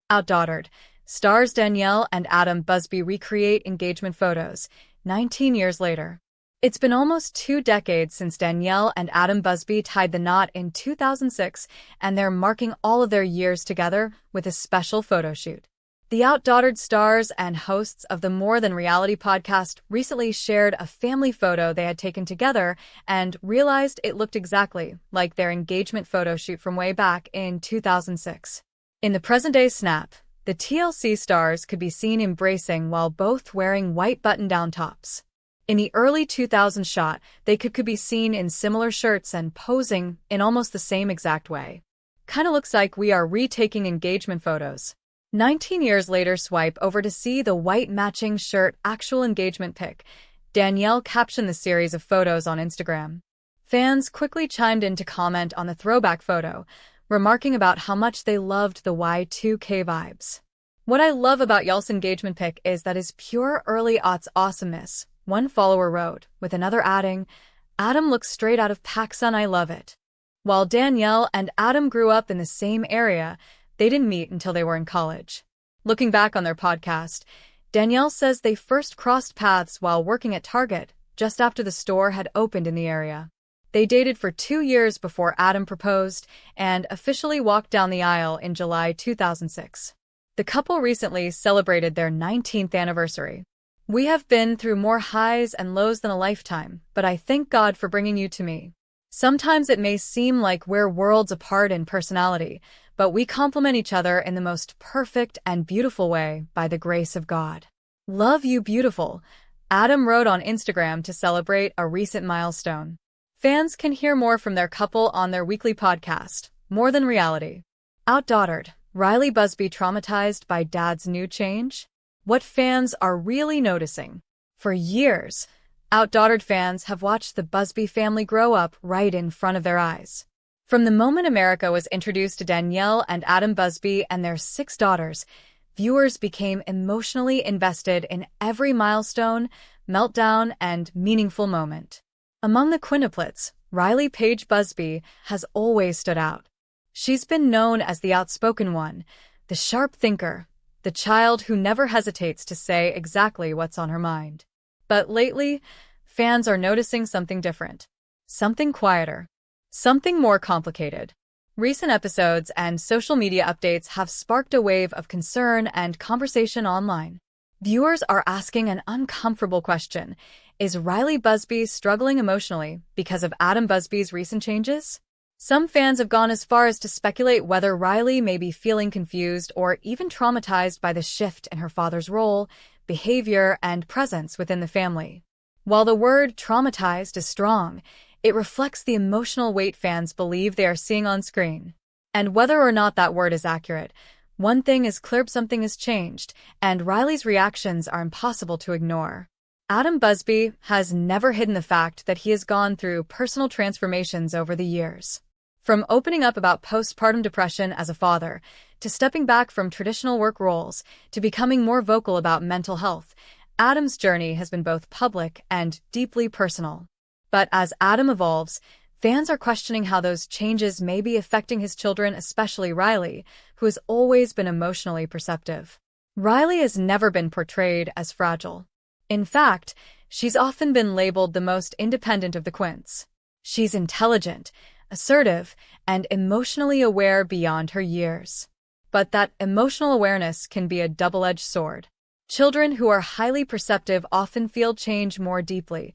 OutDaughtered. Stars Danielle and Adam Busby recreate engagement photos, 19 years later. It's been almost 2 decades since Danielle and Adam Busby tied the knot in 2006, and they're marking all of their years together with a special photo shoot. The OutDaughtered stars and hosts of the More Than Reality podcast recently shared a family photo they had taken together and realized it looked exactly like their engagement photo shoot from way back in 2006. In the present-day snap, the TLC stars could be seen embracing while both wearing white button-down tops. In the early 2000s shot, they could be seen in similar shirts and posing in almost the same exact way. Kinda looks like we are retaking engagement photos. 19 years later, swipe over to see the white matching shirt actual engagement pic. Danielle captioned the series of photos on Instagram. Fans quickly chimed in to comment on the throwback photo, remarking about how much they loved the Y2K vibes. "What I love about y'all's engagement pic is that is pure early aughts awesomeness," one follower wrote, with another adding, "Adam looks straight out of PacSun, I love it." While Danielle and Adam grew up in the same area, they didn't meet until they were in college. Looking back on their podcast, Danielle says they first crossed paths while working at Target, just after the store had opened in the area. They dated for 2 years before Adam proposed and officially walked down the aisle in July 2006. The couple recently celebrated their 19th anniversary. "We have been through more highs and lows than a lifetime, but I thank God for bringing you to me. Sometimes it may seem like we're worlds apart in personality, but we complement each other in the most perfect and beautiful way by the grace of God. Love you, beautiful," Adam wrote on Instagram to celebrate a recent milestone. Fans can hear more from their couple on their weekly podcast, More Than Reality. OutDaughtered. Riley Busby traumatized by dad's new change? What fans are really noticing? For years, OutDaughtered fans have watched the Busby family grow up right in front of their eyes. From the moment America was introduced to Danielle and Adam Busby and their 6 daughters, viewers became emotionally invested in every milestone, meltdown, and meaningful moment. Among the quintuplets, Riley Paige Busby has always stood out. She's been known as the outspoken one, the sharp thinker, the child who never hesitates to say exactly what's on her mind. But lately, fans are noticing something different. Something quieter. Something more complicated. Recent episodes and social media updates have sparked a wave of concern and conversation online. Viewers are asking an uncomfortable question. Is Riley Busby struggling emotionally because of Adam Busby's recent changes? Some fans have gone as far as to speculate whether Riley may be feeling confused or even traumatized by the shift in her father's role, behavior, and presence within the family. While the word traumatized is strong, it reflects the emotional weight fans believe they are seeing on screen. And whether or not that word is accurate, one thing is clear: something has changed, and Riley's reactions are impossible to ignore. Adam Busby has never hidden the fact that he has gone through personal transformations over the years. From opening up about postpartum depression as a father, to stepping back from traditional work roles, to becoming more vocal about mental health, Adam's journey has been both public and deeply personal. But as Adam evolves, fans are questioning how those changes may be affecting his children, especially Riley, who has always been emotionally perceptive. Riley has never been portrayed as fragile. In fact, she's often been labeled the most independent of the quints. She's intelligent, assertive, and emotionally aware beyond her years. But that emotional awareness can be a double-edged sword. Children who are highly perceptive often feel change more deeply,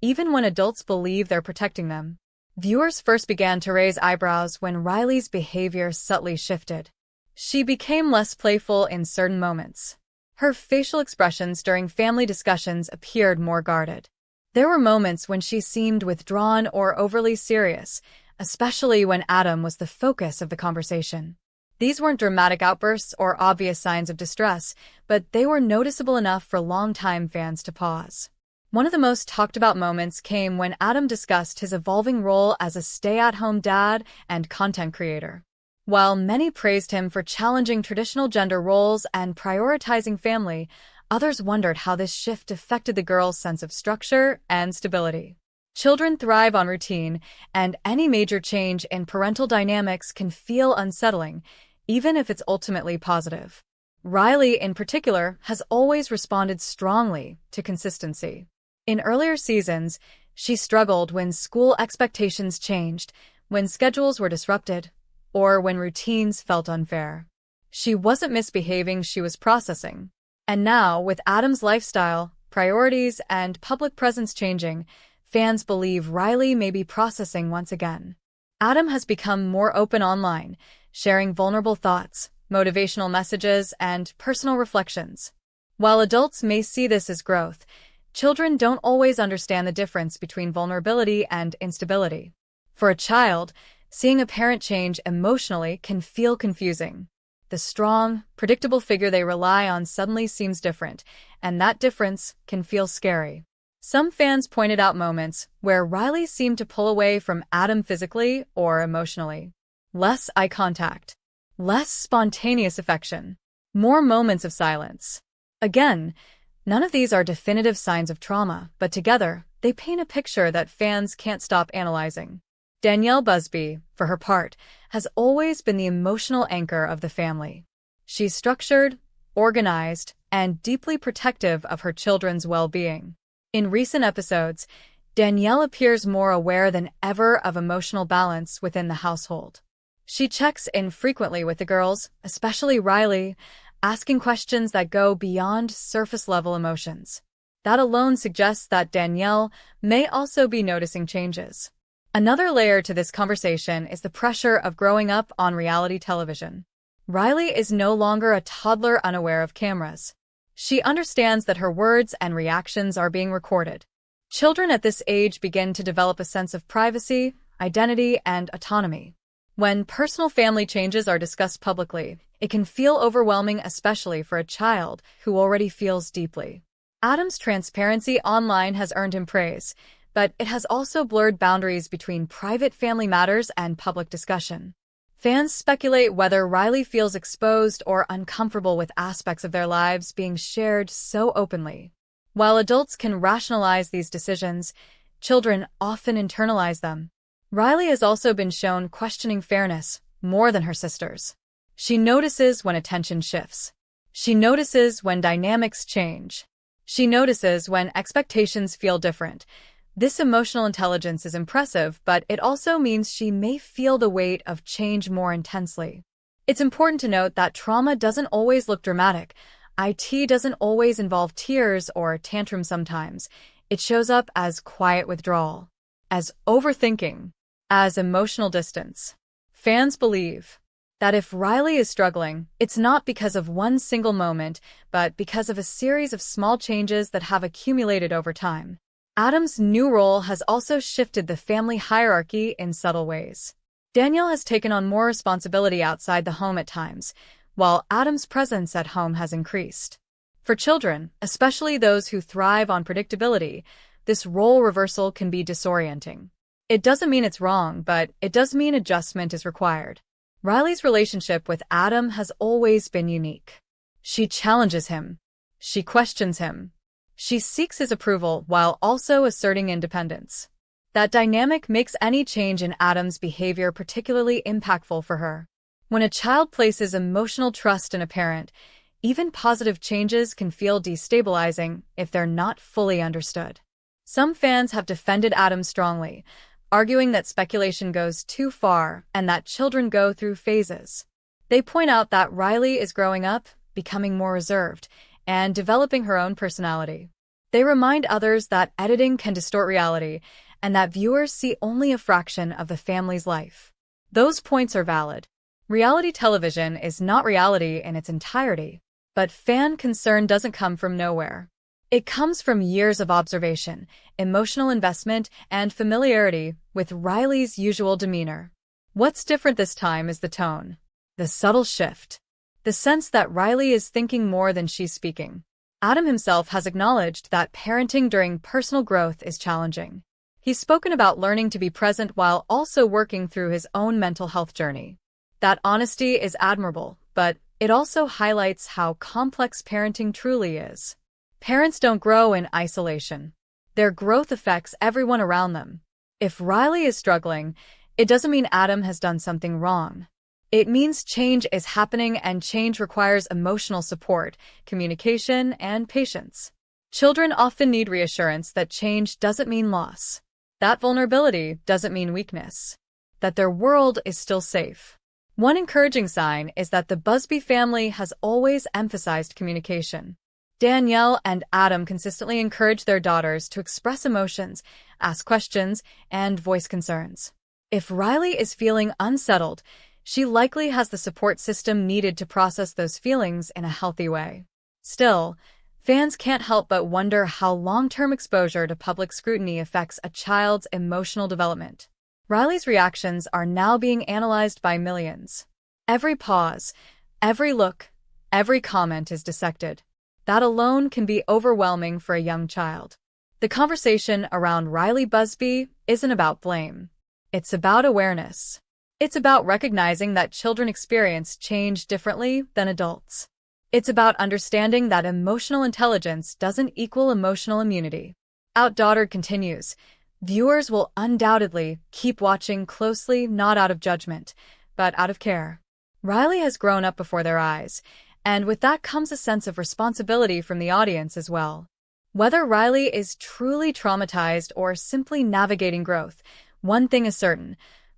even when adults believe they're protecting them. Viewers first began to raise eyebrows when Riley's behavior subtly shifted. She became less playful in certain moments. Her facial expressions during family discussions appeared more guarded. There were moments when she seemed withdrawn or overly serious, especially when Adam was the focus of the conversation. These weren't dramatic outbursts or obvious signs of distress, but they were noticeable enough for longtime fans to pause. One of the most talked about moments came when Adam discussed his evolving role as a stay-at-home dad and content creator. While many praised him for challenging traditional gender roles and prioritizing family, others wondered how this shift affected the girl's sense of structure and stability. Children thrive on routine, and any major change in parental dynamics can feel unsettling, even if it's ultimately positive. Riley, in particular, has always responded strongly to consistency. In earlier seasons, she struggled when school expectations changed, when schedules were disrupted, or when routines felt unfair. She wasn't misbehaving, she was processing. And now, with Adam's lifestyle, priorities, and public presence changing, fans believe Riley may be processing once again. Adam has become more open online, sharing vulnerable thoughts, motivational messages, and personal reflections. While adults may see this as growth, children don't always understand the difference between vulnerability and instability. For a child, seeing a parent change emotionally can feel confusing. The strong, predictable figure they rely on suddenly seems different, and that difference can feel scary. Some fans pointed out moments where Riley seemed to pull away from Adam physically or emotionally. Less eye contact, less spontaneous affection, more moments of silence. Again, none of these are definitive signs of trauma, but together, they paint a picture that fans can't stop analyzing. Danielle Busby, for her part, has always been the emotional anchor of the family. She's structured, organized, and deeply protective of her children's well-being. In recent episodes, Danielle appears more aware than ever of emotional balance within the household. She checks in frequently with the girls, especially Riley, asking questions that go beyond surface-level emotions. That alone suggests that Danielle may also be noticing changes. Another layer to this conversation is the pressure of growing up on reality television. Riley is no longer a toddler unaware of cameras. She understands that her words and reactions are being recorded. Children at this age begin to develop a sense of privacy, identity, and autonomy. When personal family changes are discussed publicly, it can feel overwhelming, especially for a child who already feels deeply. Adam's transparency online has earned him praise, but it has also blurred boundaries between private family matters and public discussion. Fans speculate whether Riley feels exposed or uncomfortable with aspects of their lives being shared so openly. While adults can rationalize these decisions, children often internalize them. Riley has also been shown questioning fairness more than her sisters. She notices when attention shifts. She notices when dynamics change. She notices when expectations feel different. This emotional intelligence is impressive, but it also means she may feel the weight of change more intensely. It's important to note that trauma doesn't always look dramatic. IT doesn't always involve tears or tantrums sometimes. It shows up as quiet withdrawal, as overthinking, as emotional distance. Fans believe that if Riley is struggling, it's not because of one single moment, but because of a series of small changes that have accumulated over time. Adam's new role has also shifted the family hierarchy in subtle ways. Danielle has taken on more responsibility outside the home at times, while Adam's presence at home has increased. For children, especially those who thrive on predictability, this role reversal can be disorienting. It doesn't mean it's wrong, but it does mean adjustment is required. Riley's relationship with Adam has always been unique. She challenges him. She questions him. She seeks his approval while also asserting independence. That dynamic makes any change in Adam's behavior particularly impactful for her. When a child places emotional trust in a parent, even positive changes can feel destabilizing if they're not fully understood. Some fans have defended Adam strongly, arguing that speculation goes too far and that children go through phases. They point out that Riley is growing up, becoming more reserved, and developing her own personality. They remind others that editing can distort reality and that viewers see only a fraction of the family's life. Those points are valid. Reality television is not reality in its entirety, but fan concern doesn't come from nowhere. It comes from years of observation, emotional investment, and familiarity with Riley's usual demeanor. What's different this time is the tone, the subtle shift, the sense that Riley is thinking more than she's speaking. Adam himself has acknowledged that parenting during personal growth is challenging. He's spoken about learning to be present while also working through his own mental health journey. That honesty is admirable, but it also highlights how complex parenting truly is. Parents don't grow in isolation. Their growth affects everyone around them. If Riley is struggling, it doesn't mean Adam has done something wrong. It means change is happening, and change requires emotional support, communication, and patience. Children often need reassurance that change doesn't mean loss, that vulnerability doesn't mean weakness, that their world is still safe. One encouraging sign is that the Busby family has always emphasized communication. Danielle and Adam consistently encourage their daughters to express emotions, ask questions, and voice concerns. If Riley is feeling unsettled, she likely has the support system needed to process those feelings in a healthy way. Still, fans can't help but wonder how long-term exposure to public scrutiny affects a child's emotional development. Riley's reactions are now being analyzed by millions. Every pause, every look, every comment is dissected. That alone can be overwhelming for a young child. The conversation around Riley Busby isn't about blame. It's about awareness. It's about recognizing that children experience change differently than adults. It's about understanding that emotional intelligence doesn't equal emotional immunity. OutDaughtered continues. Viewers will undoubtedly keep watching closely, not out of judgment, but out of care. Riley has grown up before their eyes, and with that comes a sense of responsibility from the audience as well. Whether Riley is truly traumatized or simply navigating growth, one thing is certain: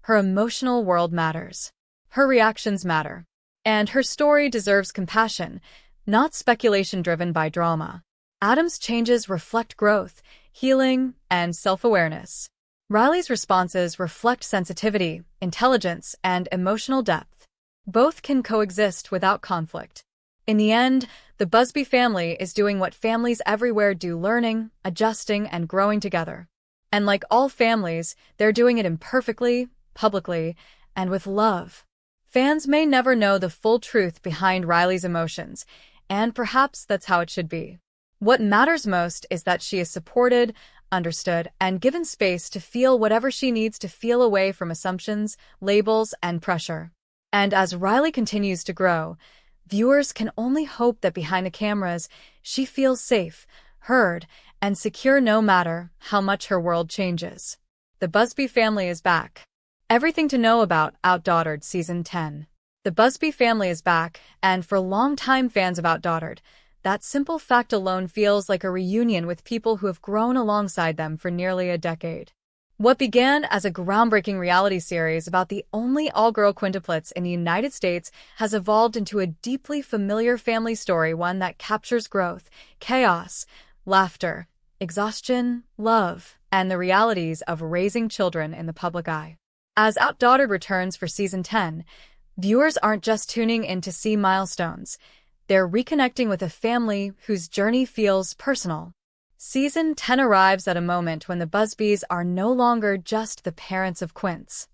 her emotional world matters. Her reactions matter. And her story deserves compassion, not speculation driven by drama. Adam's changes reflect growth, healing, and self-awareness. Riley's responses reflect sensitivity, intelligence, and emotional depth. Both can coexist without conflict. In the end, the Busby family is doing what families everywhere do: learning, adjusting, and growing together. And like all families, they're doing it imperfectly, publicly, and with love. Fans may never know the full truth behind Riley's emotions, and perhaps that's how it should be. What matters most is that she is supported, understood, and given space to feel whatever she needs to feel, away from assumptions, labels, and pressure. And as Riley continues to grow, viewers can only hope that behind the cameras, she feels safe, heard, and secure no matter how much her world changes. The Busby family is back. Everything to know about OutDaughtered Season 10. The Busby family is back, and for longtime fans of OutDaughtered, that simple fact alone feels like a reunion with people who have grown alongside them for nearly a decade. What began as a groundbreaking reality series about the only all-girl quintuplets in the United States has evolved into a deeply familiar family story, one that captures growth, chaos, laughter, exhaustion, love, and the realities of raising children in the public eye. As OutDaughtered returns for Season 10, viewers aren't just tuning in to see milestones. They're reconnecting with a family whose journey feels personal. Season 10 arrives at a moment when the Busbys are no longer just the parents of Quints.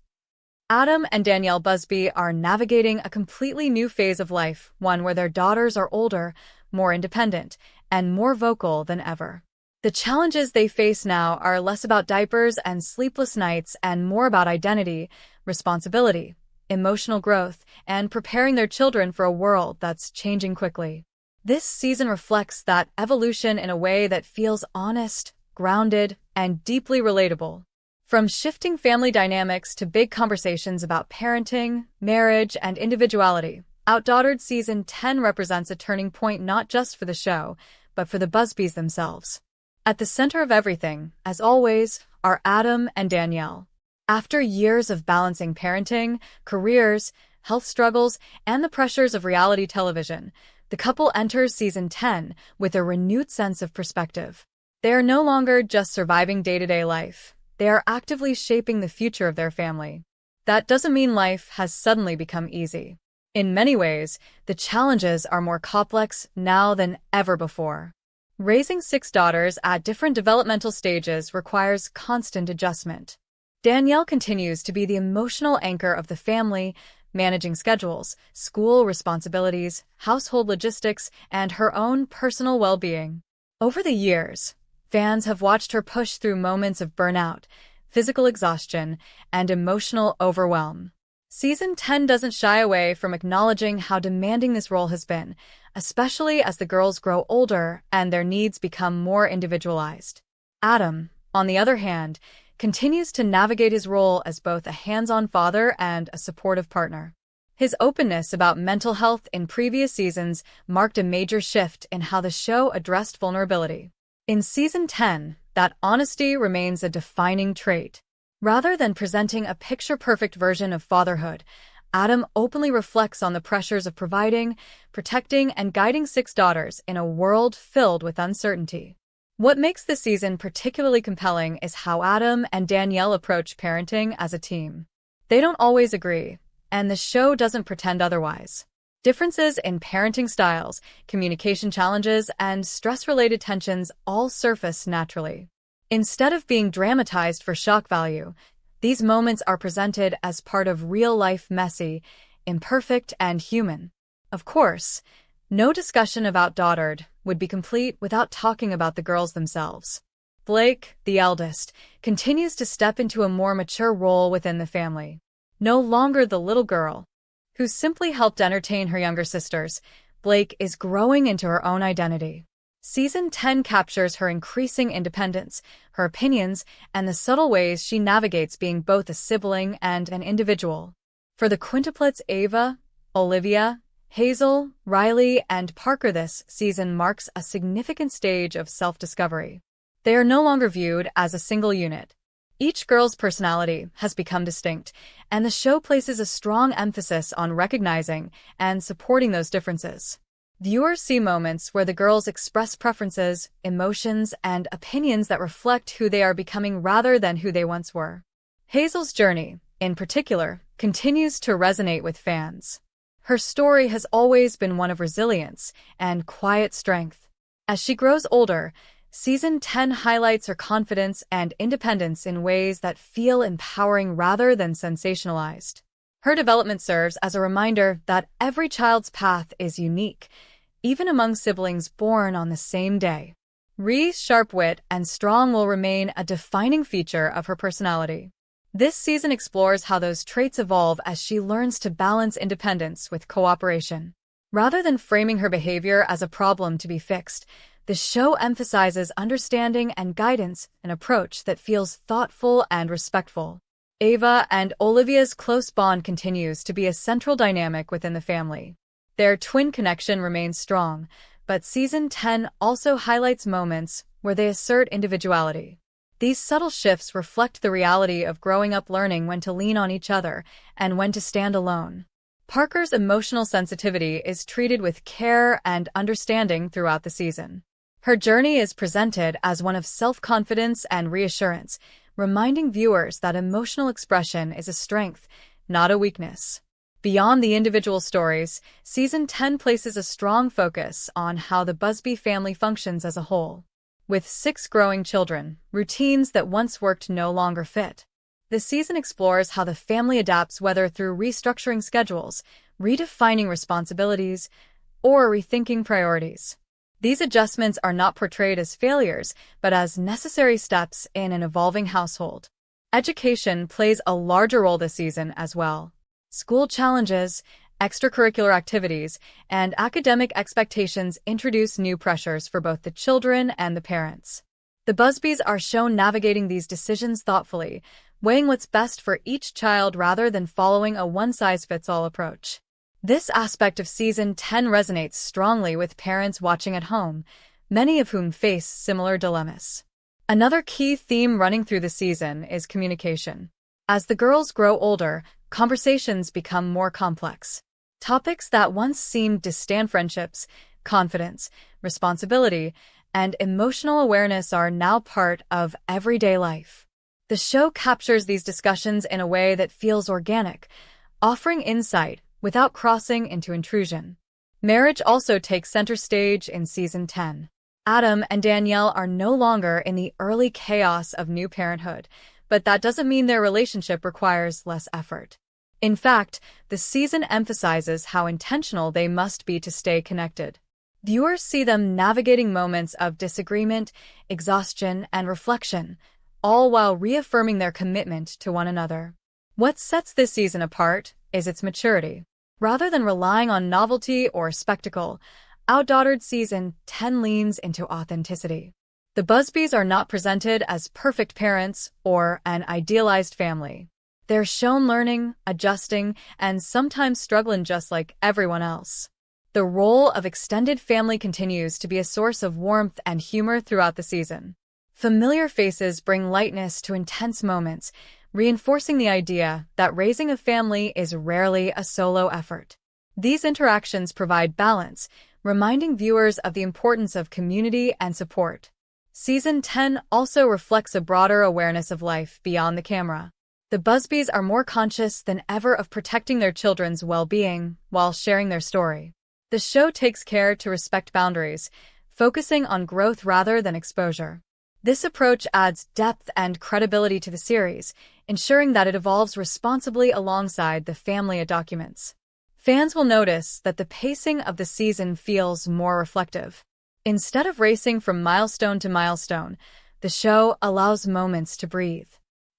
Adam and Danielle Busby are navigating a completely new phase of life, one where their daughters are older, more independent, and more vocal than ever. The challenges they face now are less about diapers and sleepless nights and more about identity, responsibility, emotional growth, and preparing their children for a world that's changing quickly. This season reflects that evolution in a way that feels honest, grounded, and deeply relatable. From shifting family dynamics to big conversations about parenting, marriage, and individuality, OutDaughtered Season 10 represents a turning point not just for the show, but for the Busbys themselves. At the center of everything, as always, are Adam and Danielle. After years of balancing parenting, careers, health struggles, and the pressures of reality television, the couple enters Season 10 with a renewed sense of perspective. They are no longer just surviving day-to-day life. They are actively shaping the future of their family. That doesn't mean life has suddenly become easy. In many ways, the challenges are more complex now than ever before. Raising 6 daughters at different developmental stages requires constant adjustment. Danielle continues to be the emotional anchor of the family, managing schedules, school responsibilities, household logistics, and her own personal well-being. Over the years, fans have watched her push through moments of burnout, physical exhaustion, and emotional overwhelm. Season 10 doesn't shy away from acknowledging how demanding this role has been, especially as the girls grow older and their needs become more individualized. Adam, on the other hand, continues to navigate his role as both a hands-on father and a supportive partner. His openness about mental health in previous seasons marked a major shift in how the show addressed vulnerability. In Season 10, that honesty remains a defining trait. Rather than presenting a picture-perfect version of fatherhood, Adam openly reflects on the pressures of providing, protecting, and guiding 6 daughters in a world filled with uncertainty. What makes this season particularly compelling is how Adam and Danielle approach parenting as a team. They don't always agree, and the show doesn't pretend otherwise. Differences in parenting styles, communication challenges, and stress-related tensions all surface naturally. Instead of being dramatized for shock value, these moments are presented as part of real-life messy, imperfect, and human. Of course, no discussion of OutDaughtered would be complete without talking about the girls themselves. Blake, the eldest, continues to step into a more mature role within the family. No longer the little girl who simply helped entertain her younger sisters, Blake is growing into her own identity. Season 10 captures her increasing independence, her opinions, and the subtle ways she navigates being both a sibling and an individual. For the quintuplets Ava, Olivia, Hazel, Riley, and Parker, this season marks a significant stage of self-discovery. They are no longer viewed as a single unit. Each girl's personality has become distinct, and the show places a strong emphasis on recognizing and supporting those differences. Viewers see moments where the girls express preferences, emotions, and opinions that reflect who they are becoming rather than who they once were. Hazel's journey, in particular, continues to resonate with fans. Her story has always been one of resilience and quiet strength. As she grows older, Season 10 highlights her confidence and independence in ways that feel empowering rather than sensationalized. Her development serves as a reminder that every child's path is unique, even among siblings born on the same day. Rhee's sharp wit and strong will remain a defining feature of her personality. This season explores how those traits evolve as she learns to balance independence with cooperation. Rather than framing her behavior as a problem to be fixed, the show emphasizes understanding and guidance, an approach that feels thoughtful and respectful. Ava and Olivia's close bond continues to be a central dynamic within the family. Their twin connection remains strong, but Season 10 also highlights moments where they assert individuality. These subtle shifts reflect the reality of growing up learning when to lean on each other and when to stand alone. Parker's emotional sensitivity is treated with care and understanding throughout the season. Her journey is presented as one of self-confidence and reassurance, reminding viewers that emotional expression is a strength, not a weakness. Beyond the individual stories, Season 10 places a strong focus on how the Busby family functions as a whole. With 6 growing children, routines that once worked no longer fit. The season explores how the family adapts, whether through restructuring schedules, redefining responsibilities, or rethinking priorities. These adjustments are not portrayed as failures, but as necessary steps in an evolving household. Education plays a larger role this season as well. School challenges, extracurricular activities, and academic expectations introduce new pressures for both the children and the parents. The Busbys are shown navigating these decisions thoughtfully, weighing what's best for each child rather than following a one-size-fits-all approach. This aspect of Season 10 resonates strongly with parents watching at home, many of whom face similar dilemmas. Another key theme running through the season is communication. As the girls grow older, conversations become more complex. Topics that once seemed distant, friendships, confidence, responsibility, and emotional awareness, are now part of everyday life. The show captures these discussions in a way that feels organic, offering insight without crossing into intrusion. Marriage also takes center stage in Season 10. Adam and Danielle are no longer in the early chaos of new parenthood, but that doesn't mean their relationship requires less effort. In fact, the season emphasizes how intentional they must be to stay connected. Viewers see them navigating moments of disagreement, exhaustion, and reflection, all while reaffirming their commitment to one another. What sets this season apart is its maturity. Rather than relying on novelty or spectacle, OutDaughtered Season 10 leans into authenticity. The Busbys are not presented as perfect parents or an idealized family. They're shown learning, adjusting, and sometimes struggling just like everyone else. The role of extended family continues to be a source of warmth and humor throughout the season. Familiar faces bring lightness to intense moments, reinforcing the idea that raising a family is rarely a solo effort. These interactions provide balance, reminding viewers of the importance of community and support. Season 10 also reflects a broader awareness of life beyond the camera. The Busbys are more conscious than ever of protecting their children's well-being while sharing their story. The show takes care to respect boundaries, focusing on growth rather than exposure. This approach adds depth and credibility to the series, ensuring that it evolves responsibly alongside the family it documents. Fans will notice that the pacing of the season feels more reflective. Instead of racing from milestone to milestone, the show allows moments to breathe.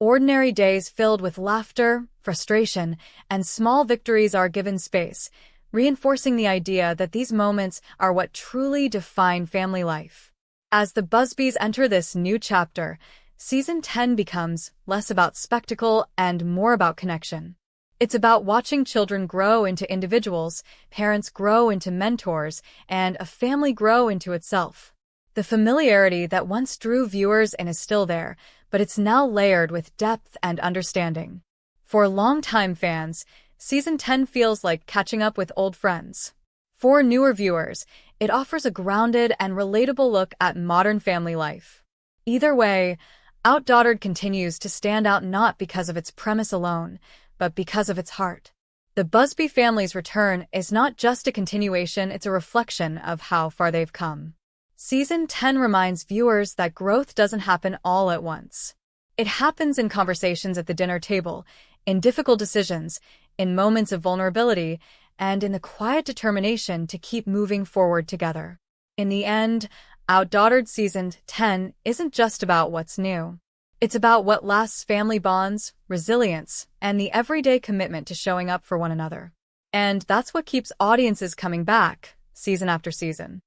Ordinary days filled with laughter, frustration, and small victories are given space, reinforcing the idea that these moments are what truly define family life. As the Busbys enter this new chapter, Season 10 becomes less about spectacle and more about connection. It's about watching children grow into individuals, parents grow into mentors, and a family grow into itself. The familiarity that once drew viewers in is still there, but it's now layered with depth and understanding. For longtime fans, Season 10 feels like catching up with old friends. For newer viewers, it offers a grounded and relatable look at modern family life. Either way, OutDaughtered continues to stand out not because of its premise alone, but because of its heart. The Busby family's return is not just a continuation, it's a reflection of how far they've come. Season 10 reminds viewers that growth doesn't happen all at once. It happens in conversations at the dinner table, in difficult decisions, in moments of vulnerability, and in the quiet determination to keep moving forward together. In the end, OutDaughtered Season 10 isn't just about what's new. It's about what lasts: family bonds, resilience, and the everyday commitment to showing up for one another. And that's what keeps audiences coming back, season after season.